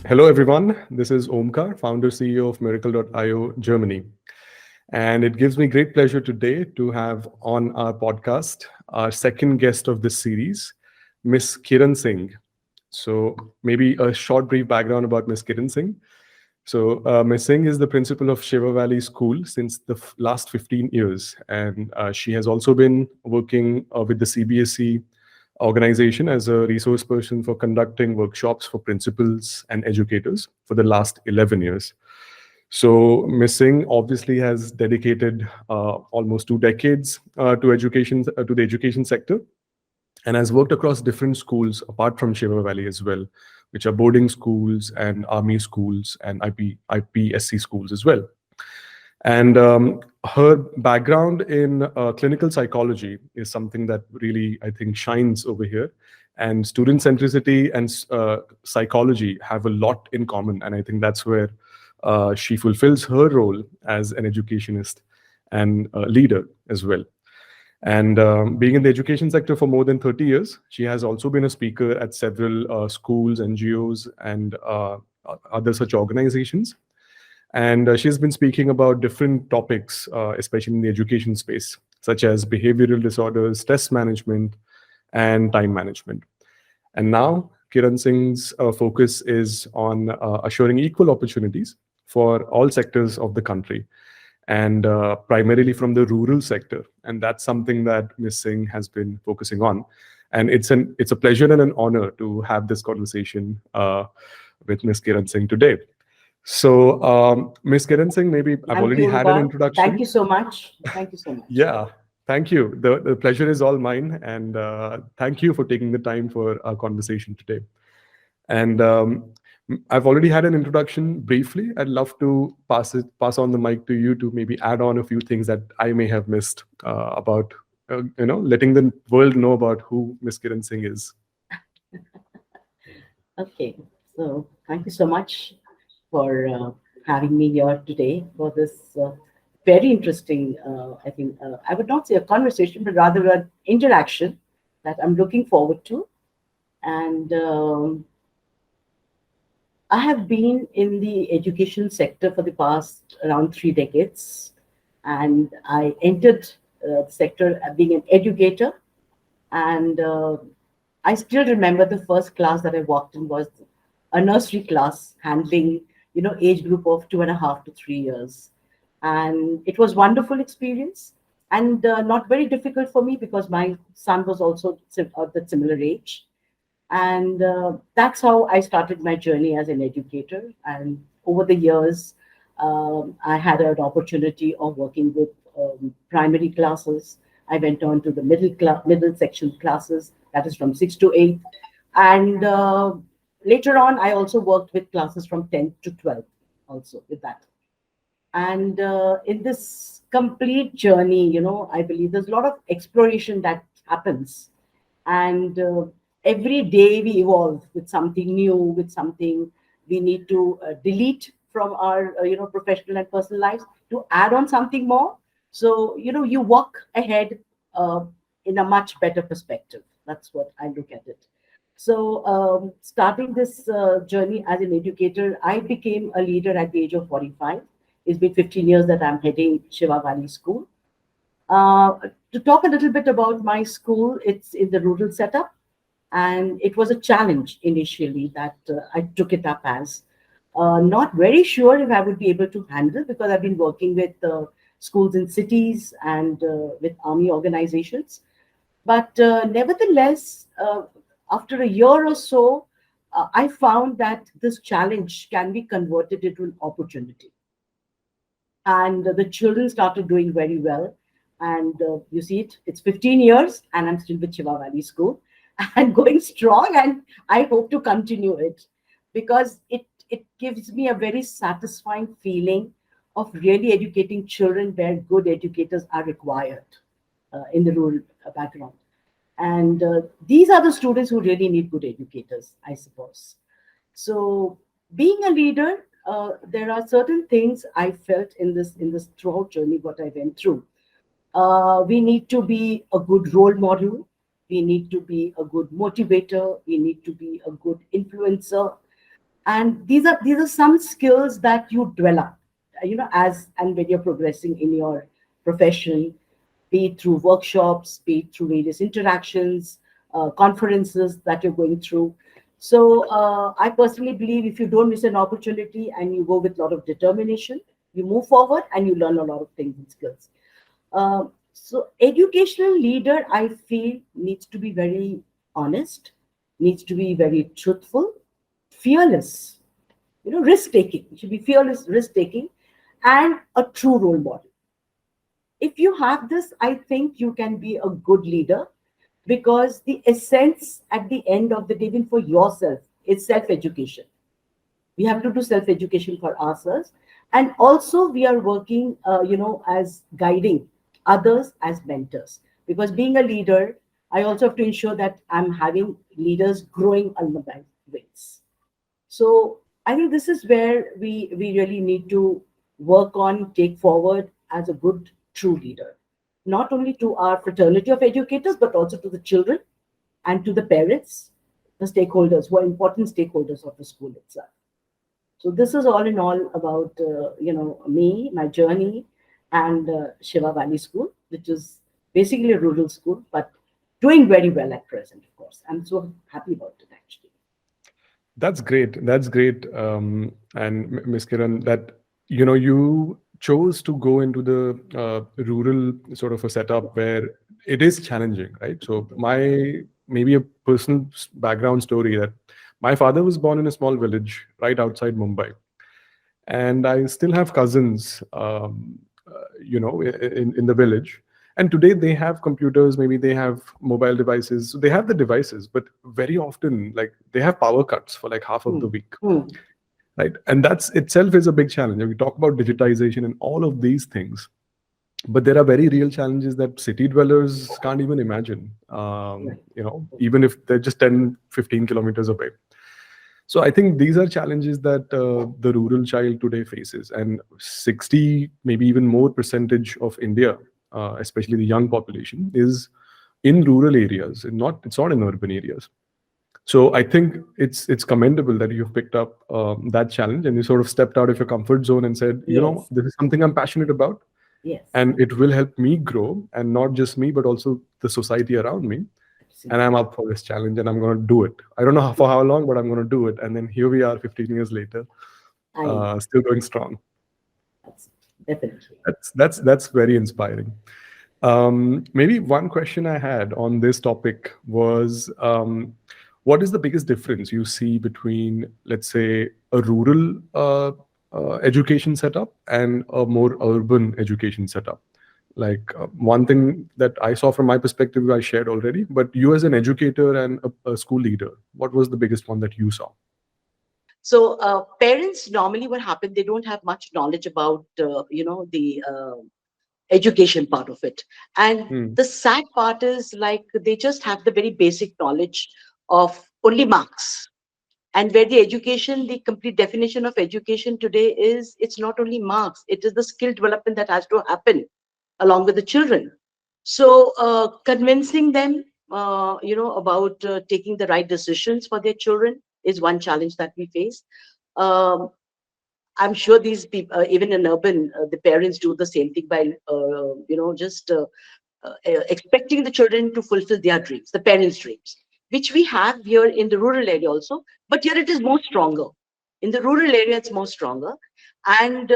Hello, everyone. This is Omkar, founder CEO of Miracle.io Germany. And it gives me great pleasure today to have on our podcast our second guest of this series, Miss Kiran Singh. So, maybe a short, brief background about Miss Kiran Singh. So, Ms. Singh is the principal of Shiva Valley School since the last 15 years. And she has also been working with the CBSE organization as a resource person for conducting workshops for principals and educators for the last 11 years. So, Ms. Singh obviously has dedicated almost 2 decades to education, to the education sector, and has worked across different schools apart from Shiva Valley as well, which are boarding schools and army schools and IPSC schools as well. And her background in clinical psychology is something that really, I think, shines over here. And student centricity and psychology have a lot in common. And I think that's where she fulfills her role as an educationist and leader as well. And being in the education sector for more than 30 years, she has also been a speaker at several schools, NGOs, and other such organizations. And she's been speaking about different topics, especially in the education space, such as behavioral disorders, stress management, and time management. And now, Kiran Singh's focus is on assuring equal opportunities for all sectors of the country, and primarily from the rural sector. And that's something that Ms. Singh has been focusing on. And it's a pleasure and an honor to have this conversation with Ms. Kiran Singh today. So, Ms. Kiran Singh, maybe I've Thank already you, had an Umar. Thank introduction. you so much. Thank you so much. Yeah, thank you. The pleasure is all mine. And thank you for taking the time for our conversation today. And I've already had an introduction briefly. I'd love to pass on the mic to you to maybe add on a few things that I may have missed about, letting the world know about who Ms. Kiran Singh is. Okay, so thank you so much for having me here today for this very interesting, I think, I would not say a conversation, but rather an interaction that I'm looking forward to. And I have been in the education sector for the past around 3 decades, and I entered the sector being an educator. And I still remember the first class that I walked in was a nursery class handling, age group of 2.5 to 3 years, and it was wonderful experience and not very difficult for me because my son was also at that similar age, and that's how I started my journey as an educator. And over the years, I had an opportunity of working with primary classes. I went on to the middle section classes, that is from 6 to 8, and later on, I also worked with classes from 10 to 12, also with that. And in this complete journey, I believe there's a lot of exploration that happens, and every day we evolve with something new, with something we need to delete from our professional and personal lives to add on something more. So you walk ahead uh, in a much better perspective. That's what I look at it. So starting this journey as an educator, I became a leader at the age of 45. It's been 15 years that I'm heading Shiva Valley School. uh, to talk a little bit about my school, it's in the rural setup, and it was a challenge initially that I took it up as. Not very sure if I would be able to handle because I've been working with schools in cities and with army organizations. But nevertheless, after a year or so, I found that this challenge can be converted into an opportunity, and the children started doing very well. And you see it's 15 years and I'm still with Shiva Valley School and going strong, and I hope to continue it because it gives me a very satisfying feeling of really educating children where good educators are required in the rural background. And these are the students who really need good educators, I suppose. So, being a leader, there are certain things I felt in this throughout journey what I went through. We need to be a good role model. We need to be a good motivator. We need to be a good influencer. And these are some skills that you develop, as and when you're progressing in your profession, be it through workshops, be it through various interactions, conferences that you're going through. So I personally believe if you don't miss an opportunity and you go with a lot of determination, you move forward and you learn a lot of things and skills. So educational leader, I feel, needs to be very honest, needs to be very truthful, fearless, risk taking. You should be fearless, risk taking, and a true role model. If you have this, I think you can be a good leader, because the essence at the end of the day, even for yourself, is self education. We have to do self education for ourselves, and also we are working, as guiding others as mentors. Because being a leader, I also have to ensure that I'm having leaders growing under my wings. So I think this is where we really need to work on, take forward as a good, true leader, not only to our fraternity of educators, but also to the children and to the parents, the stakeholders who are important stakeholders of the school itself. So this is all in all about me, my journey, and Shiva Valley School, which is basically a rural school, but doing very well at present. Of course, I'm so happy about it actually. That's great. That's great. And Miss Kiran, that you chose to go into the rural sort of a setup where it is challenging, right? So my maybe a personal background story that my father was born in a small village right outside Mumbai, and I still have cousins, in the village. And today they have computers, maybe they have mobile devices. So they have the devices, but very often, like they have power cuts for like half of the Hmm. week, Hmm. right? And that's itself is a big challenge. And we talk about digitization and all of these things, but there are very real challenges that city dwellers can't even imagine. Right. Even if they're just 10, 15 kilometers away. So I think these are challenges that the rural child today faces, and 60, maybe even more percentage of India, especially the young population, is in rural areas, and it's not in urban areas. So I think it's commendable that you've picked up that challenge and you sort of stepped out of your comfort zone and said, Yes. this is something I'm passionate about, Yes. and it will help me grow, and not just me, but also the society around me. And I'm Absolutely. up for this challenge and I'm going to do it. I don't know for how long, but I'm going to do it. And then here we are 15 years later, I know. still going strong. That's definitely. That's very inspiring. Maybe one question I had on this topic was, what is the biggest difference you see between, let's say, a rural education setup and a more urban education setup? Like one thing that I saw from my perspective, I shared already, but you as an educator and a school leader, what was the biggest one that you saw? So parents normally what happen, they don't have much knowledge about the education part of it. And Hmm. the sad part is like they just have the very basic knowledge of only marks. And where the education, the complete definition of education today is, it's not only marks, it is the skill development that has to happen along with the children. So convincing them, about taking the right decisions for their children is one challenge that we face. Um, I'm sure these people, even in urban, the parents do the same thing by, just expecting the children to fulfill their dreams, the parents' dreams, which we have here in the rural area also. But here it is more stronger. In the rural area, it's more stronger. And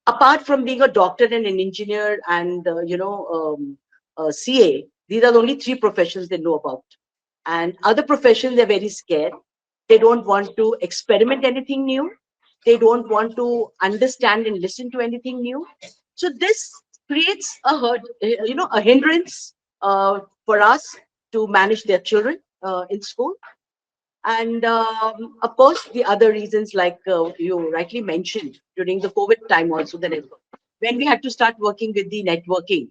apart from being a doctor and an engineer and, a CA, these are the only three professions they know about. And other professions, they're very scared. They don't want to experiment anything new. They don't want to understand and listen to anything new. So this creates a hindrance for us to manage their children in school. And of course, the other reasons, like you rightly mentioned, during the COVID time, also the network, when we had to start working with the networking,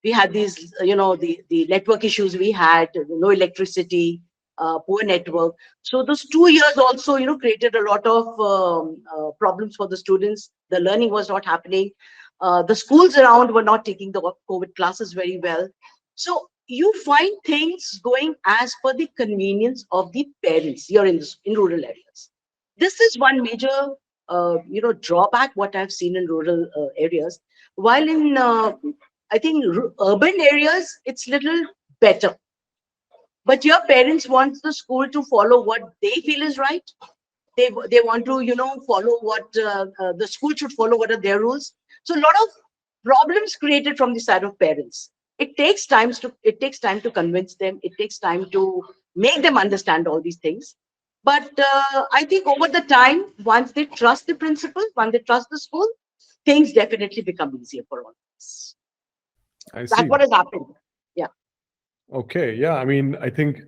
we had these, the network issues we had, no electricity, poor network. So those 2 years also, created a lot of problems for the students. The learning was not happening. The schools around were not taking the COVID classes very well. So you find things going as per the convenience of the parents here in rural areas. This is one major, drawback what I've seen in rural areas. While in, I think, urban areas, it's little better. But your parents want the school to follow what they feel is right. They want to follow what the school should follow. What are their rules? So a lot of problems created from the side of parents. It takes time to convince them. It takes time to make them understand all these things. But I think over the time, once they trust the principal, once they trust the school, things definitely become easier for all of us. I That's see. what has happened. Yeah. Okay, yeah. I mean, I think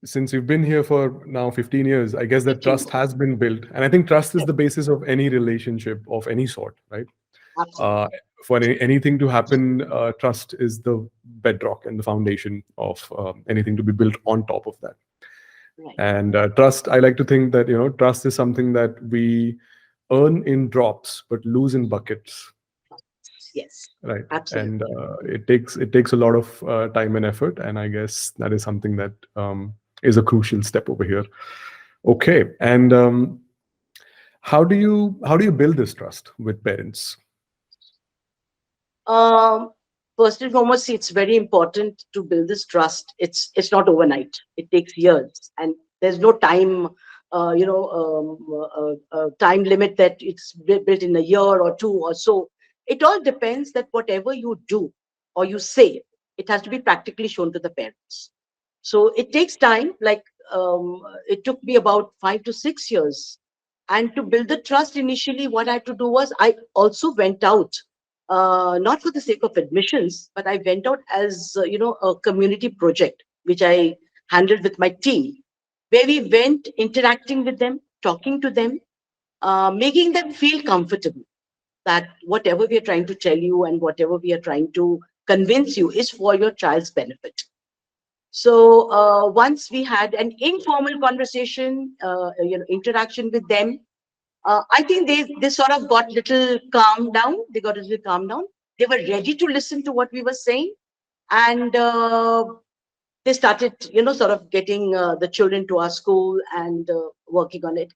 since you've been here for now 15 years, I guess that 15 trust years. has been built. And I think trust is Yes, the basis of any relationship of any sort, right? absolutely. Uh, for anything to happen, trust is the bedrock and the foundation of anything to be built on top of that. Right. And trust, I like to think that, trust is something that we earn in drops but lose in buckets. Yes, Right. And absolutely. it takes a lot of time and effort, and I guess that is something that is a crucial step over here. Okay. And how do you build this trust with parents? Um, First and foremost, see, it's very important to build this trust. It's not overnight. It takes years, and there's no time, time limit that it's built in a year or two or so. It all depends that whatever you do or you say, it has to be practically shown to the parents. So it takes time. Like it took me about 5 to 6 years, and to build the trust initially, what I had to do was I also went out, not for the sake of admissions, but I went out as a community project which I handled with my team, where we went interacting with them, talking to them, making them feel comfortable that whatever we are trying to tell you and whatever we are trying to convince you is for your child's benefit. So once we had an informal conversation, interaction with them, I think they sort of got little calm down. They got a little calm down. They were ready to listen to what we were saying, and they started, sort of getting the children to our school and working on it.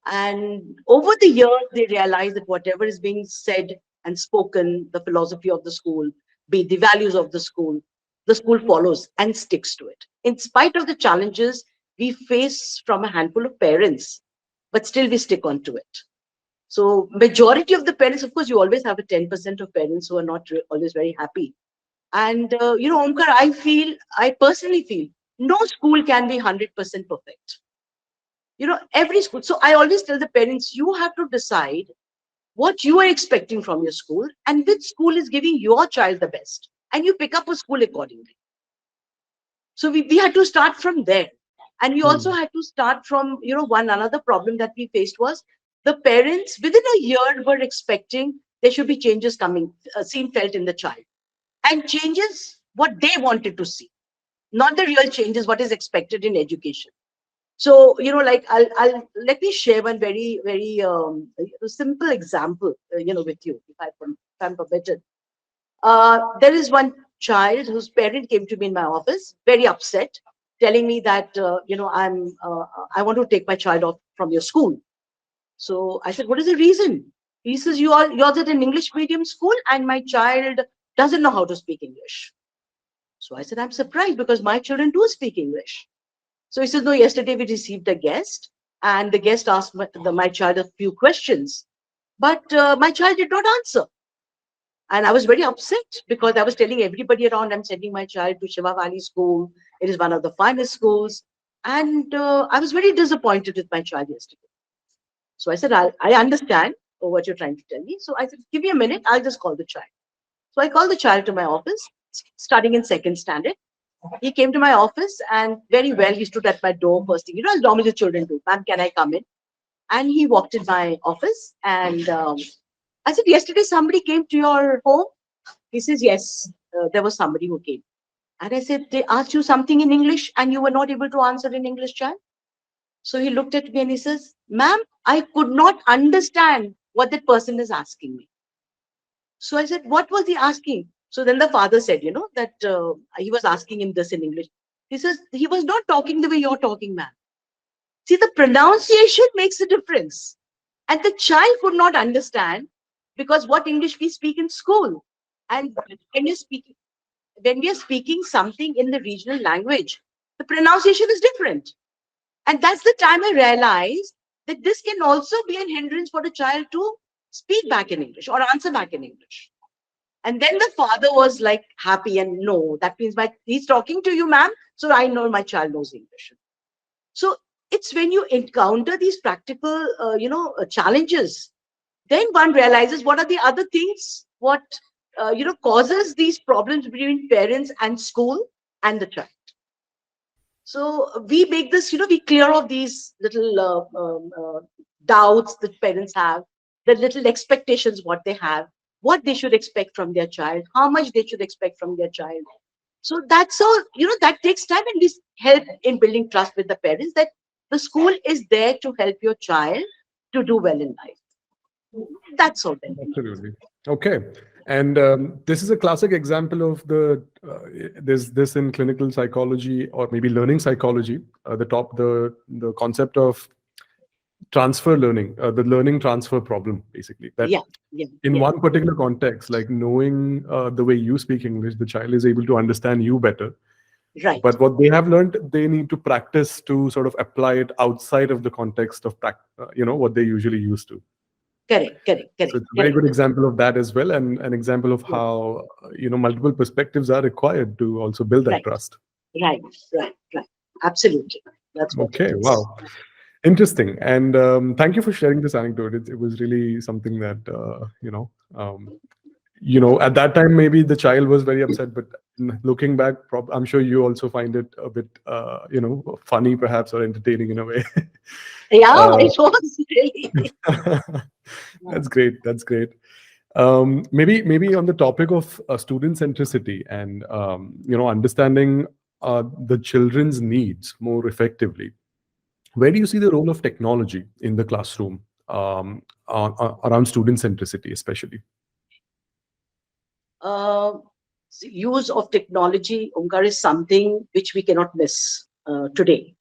And over the years, they realized that whatever is being said and spoken, the philosophy of the school, be it the values of the school follows and sticks to it. In spite of the challenges we face from a handful of parents, but still we stick on to it. So majority of the parents, of course, you always have a 10% of parents who are not always very happy. And Omkar, I personally feel, no school can be 100% perfect. Every school. So I always tell the parents, you have to decide what you are expecting from your school and which school is giving your child the best, and you pick up a school accordingly. So we had to start from there. And we also Hmm. had to start from, one another problem that we faced was the parents within a year were expecting there should be changes coming, seen, felt in the child, and changes what they wanted to see, not the real changes, what is expected in education. So, like I'll let me share one very, very simple example, with you, if I'm permitted. There is one child whose parent came to me in my office, very upset, telling me that I want to take my child off from your school. So I said, what is the reason? He says, you're at an English medium school, and my child doesn't know how to speak English. So I said, I'm surprised because my children do speak English. So he says, no, yesterday we received a guest, and the guest asked my child a few questions, but my child did not answer. And I was very upset because I was telling everybody around, I'm sending my child to Shiva Valley School. It is one of the finest schools. And I was very disappointed with my child yesterday. So I said, I understand what you're trying to tell me. So I said, give me a minute, I'll just call the child. So I called the child to my office, studying in second standard. He came to my office, and very well, he stood at my door first thing, as normally the children do. Ma'am, can I come in? And he walked in my office, and I said, yesterday somebody came to your home. He says, yes, there was somebody who came. And I said, they asked you something in English and you were not able to answer in English, child. So he looked at me and he says, ma'am, I could not understand what that person is asking me. So I said, what was he asking? So then the father said, that he was asking him this in English. He says, he was not talking the way you're talking, ma'am. See, the pronunciation makes a difference. And the child could not understand because what English we speak in school. And when you're speaking, when we are speaking something in the regional language, the pronunciation is different. And that's the time I realized that this can also be a hindrance for the child to speak back in English or answer back in English. And then the father was like happy and no, that means he's talking to you, ma'am. So I know my child knows English. So it's when you encounter these practical, challenges, then one realizes what are the other things, what, causes these problems between parents and school and the child. So we make this, we clear off these little doubts that parents have, the little expectations what they have, what they should expect from their child, how much they should expect from their child. So that's all, that takes time, and we help in building trust with the parents that the school is there to help your child to do well in life. That's all then. Absolutely. Okay. And this is a classic example of there's this in clinical psychology or maybe learning psychology, the concept of transfer learning, the learning transfer problem, basically. That Yeah, yeah, in yeah. one particular context, like knowing the way you speak English, the child is able to understand you better. Right. But what they have learned, they need to practice to sort of apply it outside of the context of what they usually used to. Correct, correct, So correct, it's a very correct. good example of that as well, and an example of Yeah. how multiple perspectives are required to also build that Right, trust. right, right, right. Absolutely. That's what it Okay, is. wow, interesting, and thank you for sharing this anecdote. It was really something that at that time maybe the child was very upset, but looking back, I'm sure you also find it a bit funny, perhaps, or entertaining in a way. Yeah, uh, it was really. that's great. That's great. Maybe on the topic of student centricity and understanding the children's needs more effectively. Where do you see the role of technology in the classroom around student centricity, especially? uh, Use of technology, Omkar, is something which we cannot miss today.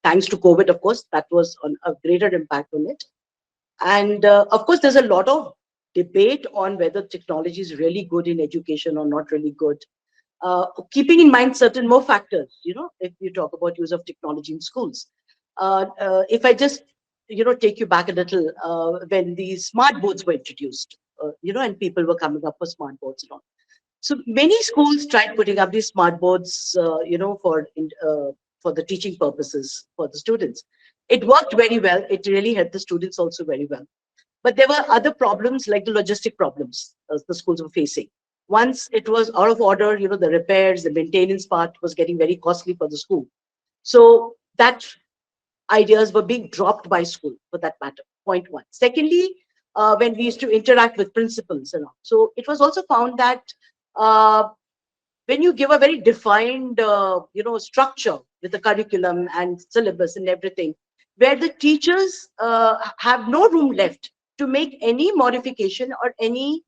Thanks to COVID, of course, that was on a greater impact on it. And of course, there's a lot of debate on whether technology is really good in education or not really good. Keeping in mind certain more factors, if you talk about use of technology in schools. If I just, take you back a little, when these smart boards were introduced, and people were coming up for smart boards and all. So many schools tried putting up these smart boards, for the teaching purposes for the students. It worked very well. It really helped the students also very well. But there were other problems like the logistic problems the schools were facing. Once it was out of order, the repairs, the maintenance part was getting very costly for the school. So that ideas were being dropped by school for that matter. Point one. Secondly, when we used to interact with principals and all. So it was also found that uh, when you give a very defined, structure with the curriculum and syllabus and everything, where the teachers have no room left to make any modification or any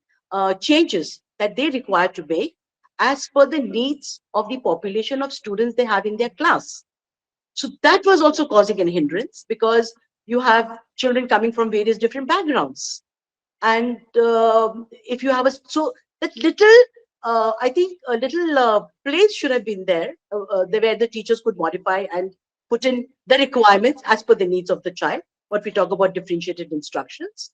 changes that they require to make as per the needs of the population of students they have in their class. So that was also causing an hindrance because you have children coming from various different backgrounds. And if you have so that little, I think a little place should have been there, where the teachers could modify and put in the requirements as per the needs of the child. What we talk about differentiated instructions.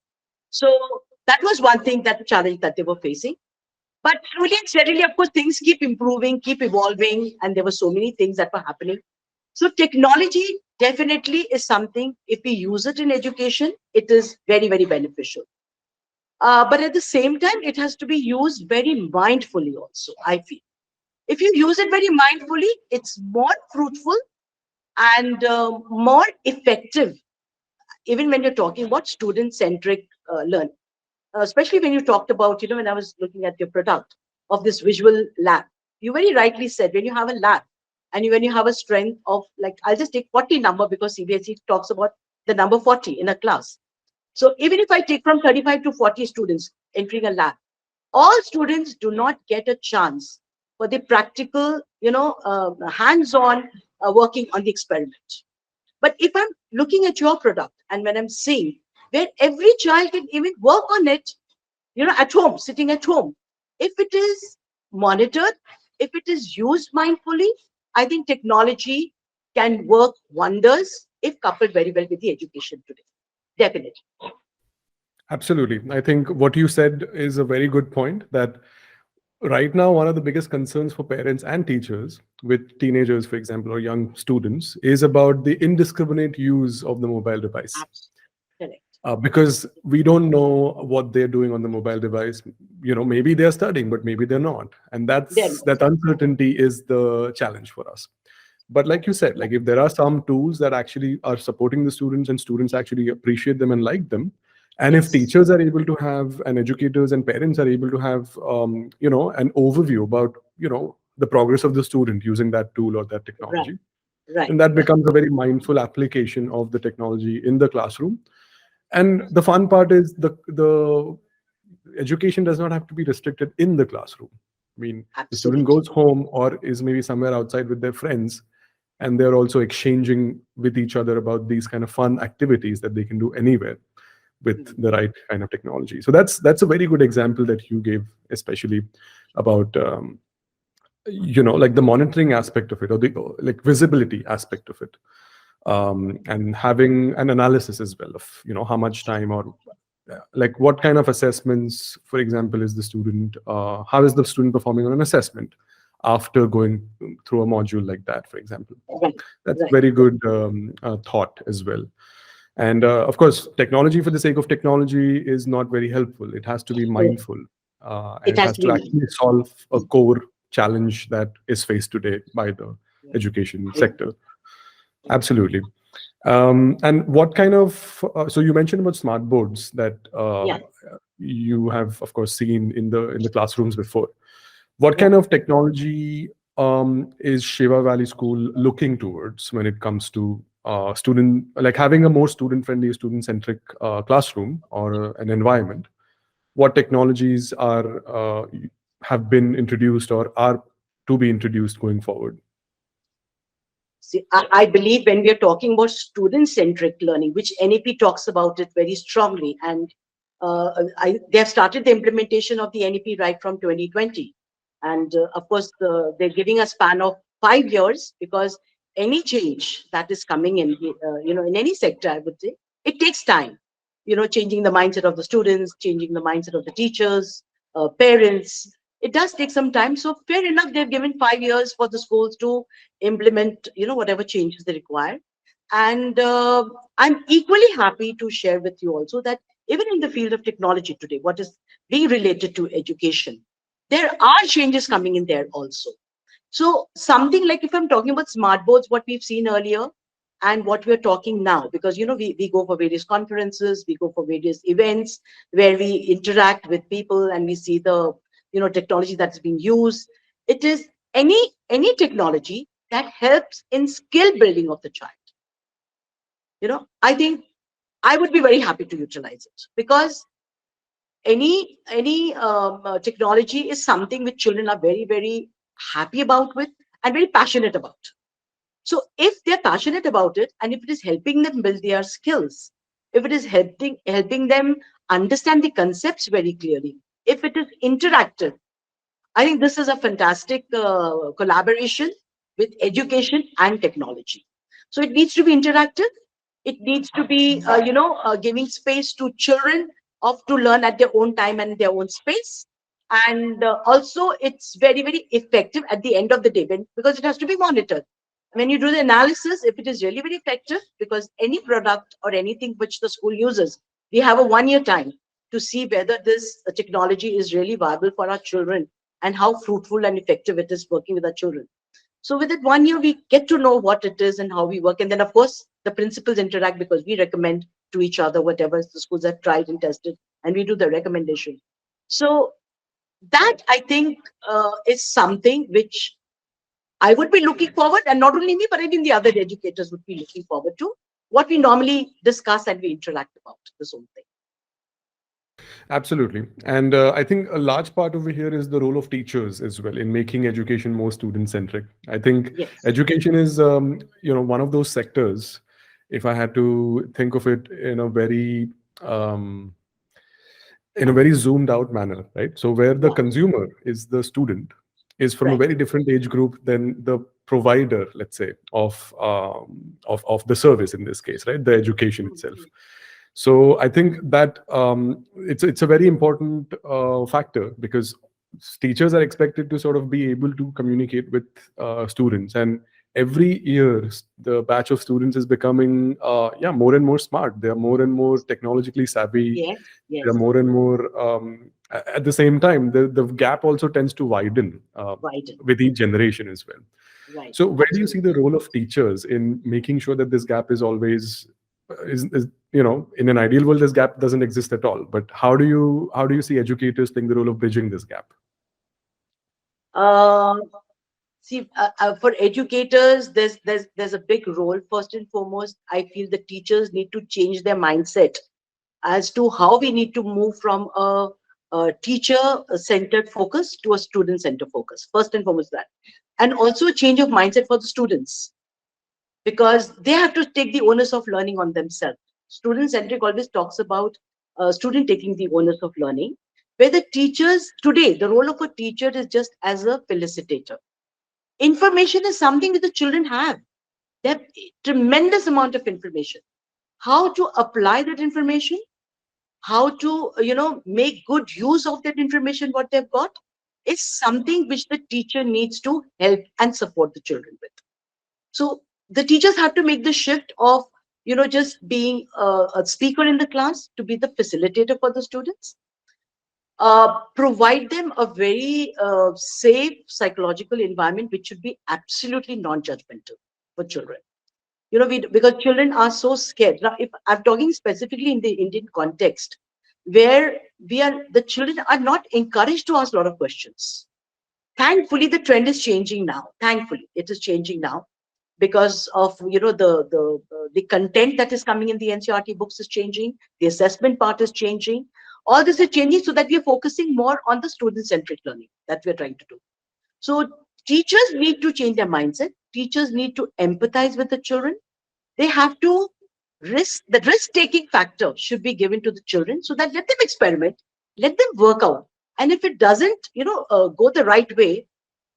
So that was one thing, that challenge that they were facing. But slowly and steadily, of course, things keep improving, keep evolving, and there were so many things that were happening. So technology definitely is something, if we use it in education, it is very, very beneficial. But at the same time, it has to be used very mindfully also, I feel. If you use it very mindfully, it's more fruitful and more effective, even when you're talking about student-centric learning. Especially when you talked about, when I was looking at your product of this visual lab, you very rightly said when you have a lab and when you have a strength of, like, I'll just take 40 number because CBSE talks about the number 40 in a class. So even if I take from 35 to 40 students entering a lab, all students do not get a chance for the practical, hands-on working on the experiment. But if I'm looking at your product and when I'm seeing where every child can even work on it, at home, sitting at home, if it is monitored, if it is used mindfully, I think technology can work wonders if coupled very well with the education today. Definitely. Absolutely. I think what you said is a very good point, that right now, one of the biggest concerns for parents and teachers with teenagers, for example, or young students, is about the indiscriminate use of the mobile device. Absolutely. Correct. Because we don't know what they're doing on the mobile device. Maybe they're studying, but maybe they're not, and Then, that uncertainty is the challenge for us. But like you said, like if there are some tools that actually are supporting the students and students actually appreciate them and like them, and if yes, teachers are able to have, and educators and parents are able to have an overview about the progress of the student using that tool or that right, technology, then right, that right, becomes a very mindful application of the technology in the classroom. And the fun part is the education does not have to be restricted in the classroom. I mean, the student absolutely. goes home or is maybe somewhere outside with their friends, and they're also exchanging with each other about these kind of fun activities that they can do anywhere with Mhm. the right kind of technology. So that's a very good example that you gave, especially about like the monitoring aspect of it, or the like visibility aspect of it, and having an analysis as well of how much time, or like what kind of assessments, for example, is the student how is the student performing on an assessment after going through a module like that, for example. Right, That's right, very good thought as well. And of course, technology for the sake of technology is not very helpful. It has to be correct. mindful, and It it has has to to be. actually solve a core challenge that is faced today by the education sector. Absolutely. And what kind of, so you mentioned about smart boards that Yeah, you have, of course, seen in the classrooms before. What yeah. kind of technology is Shiva Valley School looking towards when it comes to student, like having a more student-friendly, student-centric classroom or an environment? What technologies have been introduced or are to be introduced going forward? See, I believe when we are talking about student-centric learning, which NEP talks about it very strongly, and they have started the implementation of the NEP right from 2020, and of course they're giving a span of 5 years, because any change that is coming in, in any sector, I would say, it takes time. Changing the mindset of the students, changing the mindset of the teachers, parents. It does take some time. So fair enough, they've given 5 years for the schools to implement whatever changes they require. And I'm equally happy to share with you also that even in the field of technology today, what is being related to education, there are changes coming in there also. So something like, if I'm talking about smart boards, what we've seen earlier and what we're talking now, because we go for various conferences, we go for various events where we interact with people and we see the technology that's being used. It is any technology that helps in skill building of the child. I think I would be very happy to utilize it, because any technology is something which children are very, very happy about with and very passionate about. So if they're passionate about it, and if it is helping them build their skills, if it is helping them understand the concepts very clearly, if it is interactive, I think this is a fantastic collaboration with education and technology. So it needs to be interactive. It needs to be, giving space to children of to learn at their own time and their own space. And also, it's very, very effective at the end of the day, because it has to be monitored. When you do the analysis, if it is really very effective, because any product or anything which the school uses, we have a 1 year time to see whether this technology is really viable for our children and how fruitful and effective it is working with our children. So with it 1 year, we get to know what it is and how we work. And then, of course, the principals interact, because we recommend to each other whatever the schools have tried and tested, and we do the recommendation. So that, I think, is something which I would be looking forward, and not only me, but even the other educators would be looking forward to what we normally discuss and we interact about this whole thing. Absolutely. And I think a large part over here is the role of teachers as well in making education more student centric. I think Yes. education is, one of those sectors if I had to think of it um, in a very zoomed out manner, right? So where the Yeah, consumer is the student is from a right. very different age group than the provider, let's say, of the service in this case, right? The education itself. Mhm. So I think that it's a very important factor, because teachers are expected to sort of be able to communicate with students, and every year the batch of students is becoming more and more smart. They are more and more technologically savvy. Yes, They're yes, more and more at the same time, the gap also tends to widen widen. with each generation as well. Right, So where do you see absolutely. the role of teachers in making sure that this gap is always is in an ideal world this gap doesn't exist at all, but how do you see educators playing the role of bridging this gap? Uh, See, for educators, there's a big role. First and foremost, I feel the teachers need to change their mindset as to how we need to move from a teacher-centered focus to a student-centered focus. First and foremost, that, and also a change of mindset for the students, because they have to take the onus of learning on themselves. Student-centric always talks about student taking the onus of learning, where the teachers today, the role of a teacher is just as a felicitator. Information is something that the children have. They have a tremendous amount of information. How to apply that information, how to make good use of that information what they've got, is something which the teacher needs to help and support the children with. So the teachers have to make the shift of just being a speaker in the class to be the facilitator for the students. Provide them a very safe psychological environment which should be absolutely non-judgmental for children. Because children are so scared. Now, if I'm talking specifically in the Indian context, where the children are not encouraged to ask a lot of questions. Thankfully, the trend is changing now. Thankfully, it is changing now because of the content that is coming in the NCRT books is changing. The assessment part is changing. All this is changing so that we are focusing more on the student-centric learning that we're trying to do. So teachers need to change their mindset. Teachers need to empathize with the children. They have to the risk taking factor should be given to the children, so that let them experiment, let them work out, and if it doesn't go the right way,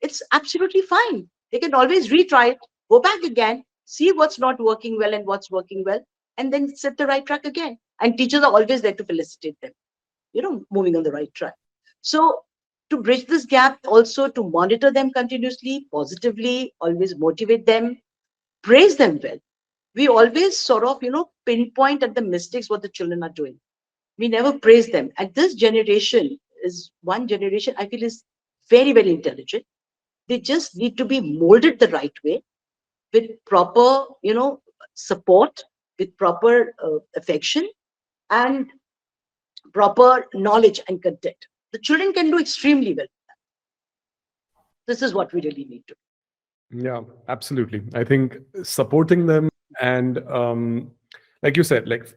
it's absolutely fine. They can always retry it, go back again, see what's not working well and what's working well, and then set the right track again. And teachers are always there to felicitate them, moving on the right track. So to bridge this gap, also to monitor them continuously, positively, always motivate them, praise them well. We always sort of pinpoint at the mistakes what the children are doing. We never praise them. And this generation is one generation I feel is very, very intelligent. They just need to be molded the right way, with proper support, with proper affection, and proper knowledge and content. The children can do extremely well. This is what we really need to Yeah, absolutely. I think supporting them and like you said, like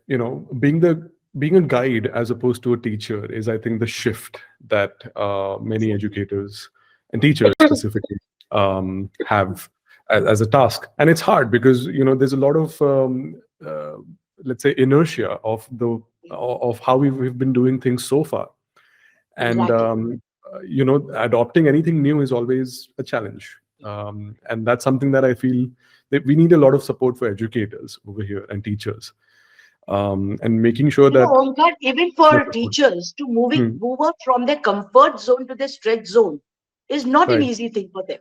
being a guide as opposed to a teacher is, I think, the shift that many educators and teachers specifically have as a task. And it's hard because there's a lot of let's say inertia of how we've been doing things so far, and exactly. adopting anything new is always a challenge, and that's something that I feel that we need a lot of support for educators over here and teachers, and making sure that Omkar, even the for support. teachers to Hmm, move up from their comfort zone to their stretch zone is not an right. easy thing for them.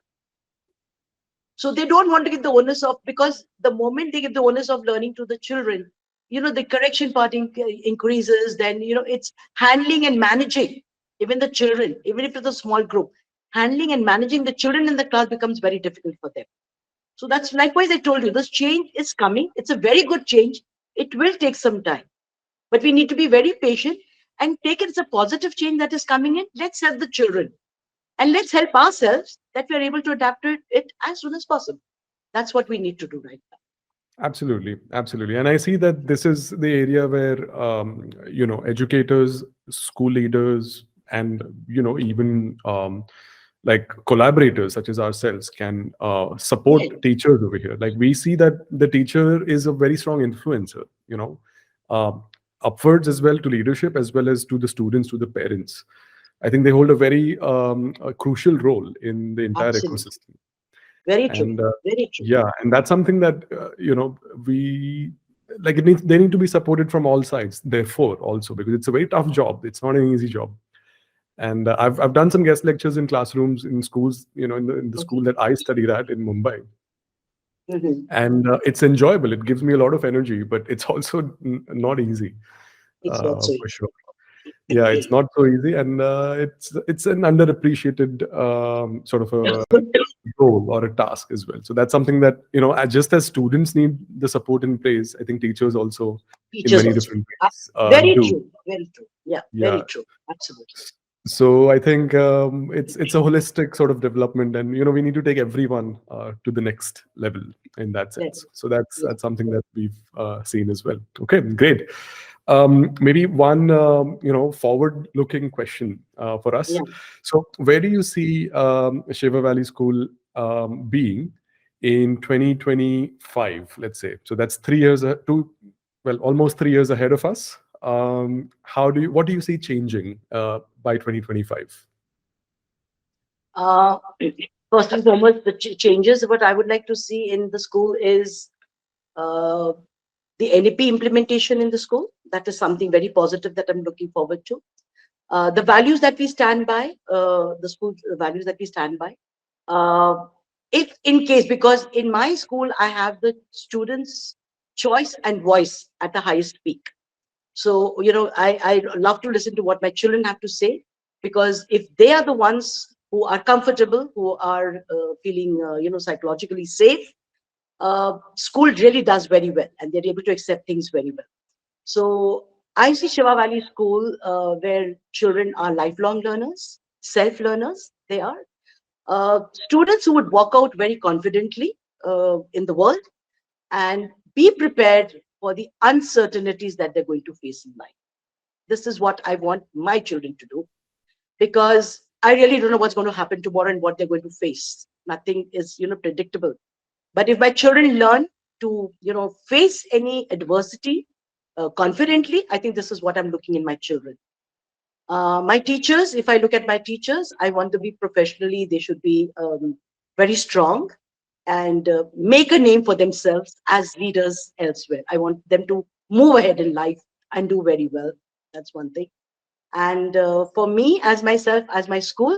So they don't want to give the onus of, because the moment they give the onus of learning to the children, the correction part increases. Then, it's handling and managing even the children, even if it's a small group, handling and managing the children in the class becomes very difficult for them. So that's likewise, I told you, this change is coming. It's a very good change. It will take some time, but we need to be very patient and take it as a positive change that is coming in. Let's help the children and let's help ourselves that we are able to adapt to it as soon as possible. That's what we need to do right now. Absolutely, absolutely. And I see that this is the area where educators, school leaders, and even like collaborators such as ourselves can support Yes, teachers over here. Like we see that the teacher is a very strong influencer, uh, upwards as well to leadership as well as to the students, to the parents. I think they hold a very a crucial role in the entire absolutely. ecosystem. Very true. And Very true. yeah, and that's something that we like. They need to be supported from all sides. Therefore, also because it's a very tough job. It's not an easy job. And I've done some guest lectures in classrooms in schools, in the school Okay. that I studied at in Mumbai, Hmm. and it's enjoyable. It gives me a lot of energy, but it's also not easy, It's not so for easy. sure. Yeah, it's not so easy, and it's an underappreciated sort of a goal or a task as well. So that's something that just as students need the support and praise, I think teachers also, in Teachers many also. different Uh, ways, Very do. true. Very true. Yeah, very Yeah. true. Absolutely. So I think it's a holistic sort of development, and we need to take everyone to the next level in that Yeah. sense. So that's Yeah. something that we've seen as well. Okay, great. Maybe one forward-looking question for us. Yeah. So where do you see Shiva Valley School being in 2025? Let's say. So that's 3 years, almost 3 years ahead of us. What do you see changing by 2025? Uh, First and foremost, the changes what I would like to see in the school is uh, the NEP implementation in the school. That is something very positive that I'm looking forward to. The values that we stand by, the school values that we stand by. Uh, if in case, because in my school, I have the students' choice and voice at the highest peak. So, I love to listen to what my children have to say, because if they are the ones who are comfortable, who are feeling, psychologically safe, school really does very well and they're able to accept things very well. So I see Shiva Valley School where children are lifelong learners, self learners, they are. Students who would walk out very confidently in the world and be prepared for the uncertainties that they're going to face in life. This is what I want my children to do, because I really don't know what's going to happen tomorrow and what they're going to face. Nothing is, predictable. But if my children learn to, face any adversity confidently, I think this is what I'm looking in my children. My teachers, if I look at my teachers, I want to be professionally, they should be very strong and make a name for themselves as leaders elsewhere. I want them to move ahead in life and do very well. That's one thing. And for me, as myself, as my school,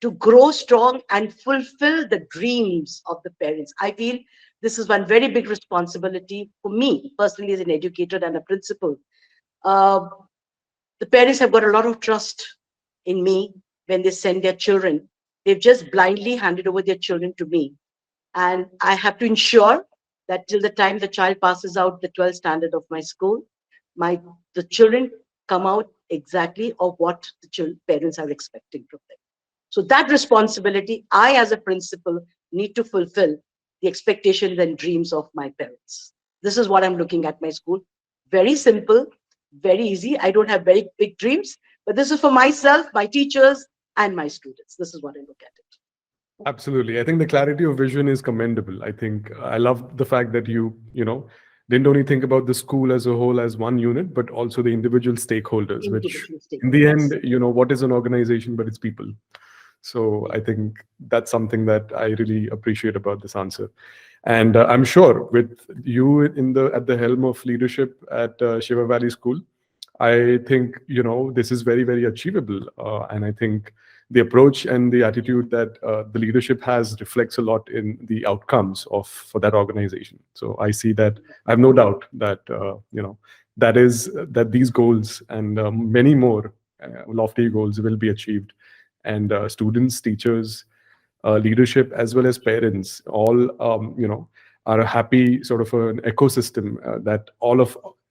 to grow strong and fulfill the dreams of the parents. I feel this is one very big responsibility for me personally as an educator and a principal. Uh, the parents have got a lot of trust in me when they send their children. They've just blindly handed over their children to me. And I have to ensure that till the time the child passes out the 12th standard of my school, the children come out exactly of what the parents are expecting from them. So that responsibility, I as a principal need to fulfill the expectations and dreams of my parents. This is what I'm looking at my school. Very simple, very easy. I don't have very big dreams, but this is for myself, my teachers, and my students. This is what I look at it. Absolutely. I think the clarity of vision is commendable. I think I love the fact that you didn't only think about the school as a whole as one unit, but also the individual stakeholders, which Individual in the stakeholders. end, what is an organization, but it's people. So I think that's something that I really appreciate about this answer. And I'm sure with you at the helm of leadership at Shiva Valley School, I think this is very, very achievable, and I think the approach and the attitude that the leadership has reflects a lot in the outcomes of for that organization. So I see that. I have no doubt that that these goals and many more lofty goals will be achieved, and students, teachers, leadership, as well as parents, all are a happy sort of an ecosystem that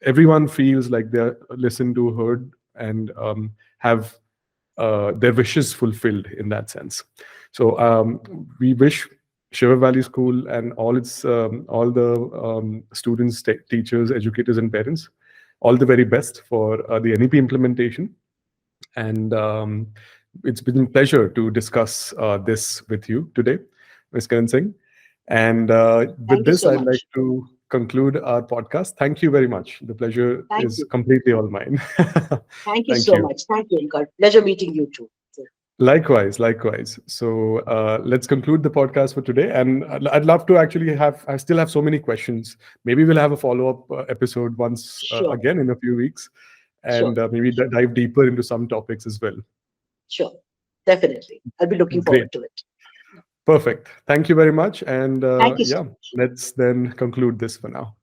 everyone feels like they're listened to, heard, and have their wishes fulfilled in that sense. So we wish Shiva Valley School and all the students, teachers, educators, and parents all the very best for the NEP implementation. And it's been a pleasure to discuss this with you today, Ms. Kiran Singh. And with Thank you this, so I'd like much. to conclude our podcast. Thank you very much. The pleasure Thank is you. completely all mine. Thank you Thank so you. much. Thank you, Omkar. Pleasure meeting you too. Likewise, likewise. So let's conclude the podcast for today. And I'd love to actually I still have so many questions. Maybe we'll have a follow-up episode once Sure, again in a few weeks, sure, and maybe dive deeper into some topics as well. sure. Definitely. I'll be looking Great. forward to it. Perfect. Thank you very much. And Thank you so yeah, much. let's then conclude this for now.